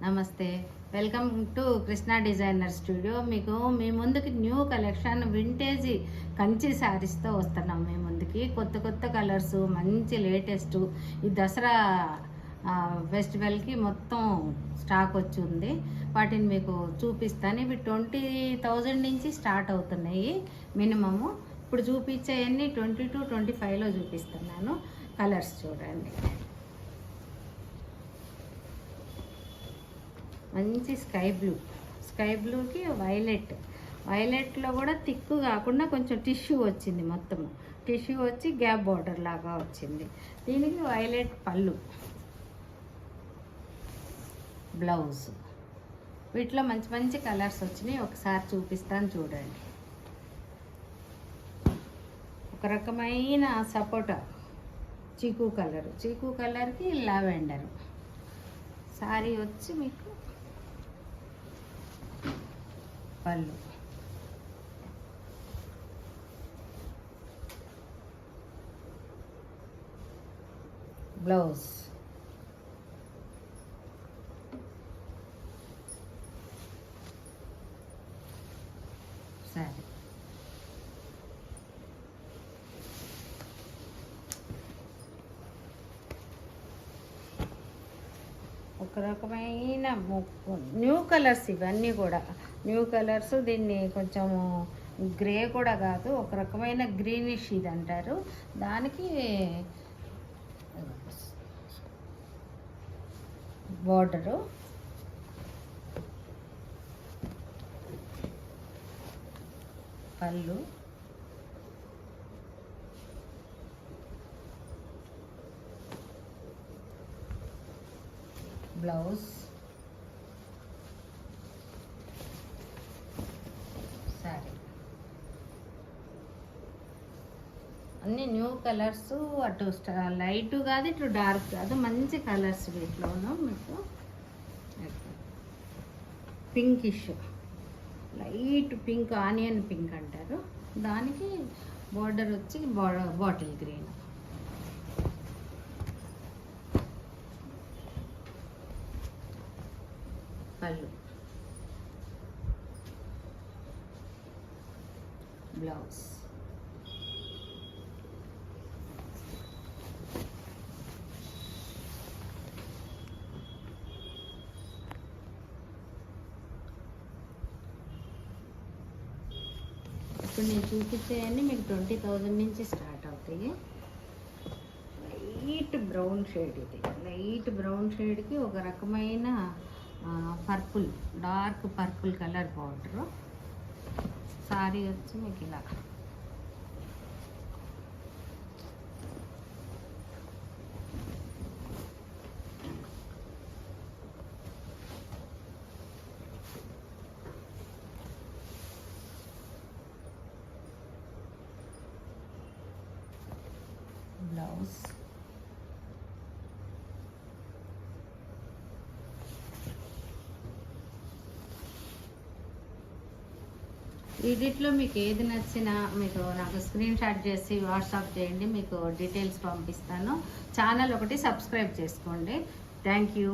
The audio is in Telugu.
నమస్తే. Welcome to Krishna designer studio. మీకు మీ ముందుకి న్యూ కలెక్షన్ వింటేజీ కంచి శారీస్తో వస్తున్నాం మీ ముందుకి. కొత్త కొత్త కలర్స్, మంచి లేటెస్ట్. ఈ దసరా ఫెస్టివల్కి మొత్తం స్టాక్ వచ్చి ఉంది. వాటిని మీకు చూపిస్తాను. ఇవి 20,000 నుంచి స్టార్ట్ అవుతున్నాయి మినిమము. ఇప్పుడు చూపించేవన్నీ 22-25లో చూపిస్తున్నాను. కలర్స్ చూడండి. మంచి స్కై బ్లూకి వైలెట్లో కూడా థిక్ కాకుండా కొంచెం టిష్యూ వచ్చింది. మొత్తము టిష్యూ వచ్చి గ్యాప్ బార్డర్ లాగా వచ్చింది. దీనికి వైలెట్ పళ్ళు, బ్లౌజ్. వీటిలో మంచి మంచి కలర్స్ వచ్చినాయి. ఒకసారి చూపిస్తాను చూడండి. ఒక రకమైన సపోటా చీకు కలర్కి లావెండర్. సారీ వచ్చి మీకు పళ్ళు, బ్లౌజ్, సారీ. ఒక రకమైన న్యూ కలర్స్, ఇవన్నీ కూడా న్యూ కలర్స్. దీన్ని కొంచెము గ్రే కూడా కాదు, ఒక రకమైన గ్రీనిష్ ఇది అంటారు. దానికి బార్డరు, పళ్ళు, బ్లౌజ్, సారీ. అన్నీ న్యూ కలర్స్. అటు లైట్ కాదు, ఇటు డార్క్ కాదు, మంచి కలర్స్. వీటిలోనూ మీకు pinkish, light pink, onion pink అంటారు. దానికి బార్డర్ వచ్చి బాటిల్ గ్రీన్. పళ్ళు, బ్లౌజ్, ఇప్పుడు నేను చూపించేవన్నీ మీకు 20,000 నుంచి స్టార్ట్ అవుతాయి. Light brown shade. ఇది లైట్ బ్రౌన్ షేడ్కి ఒక రకమైన purple, dark purple colour border. Sorry వచ్చి మీకు ఇలా బ్లౌజ్, వీటిలో మీకు ఏది నచ్చినా మీకు నాకు స్క్రీన్ షాట్ చేసి వాట్సాప్ చేయండి, మీకు డీటెయిల్స్ పంపిస్తాను. ఛానల్ ఒకటి సబ్స్క్రైబ్ చేసుకోండి. Thank you.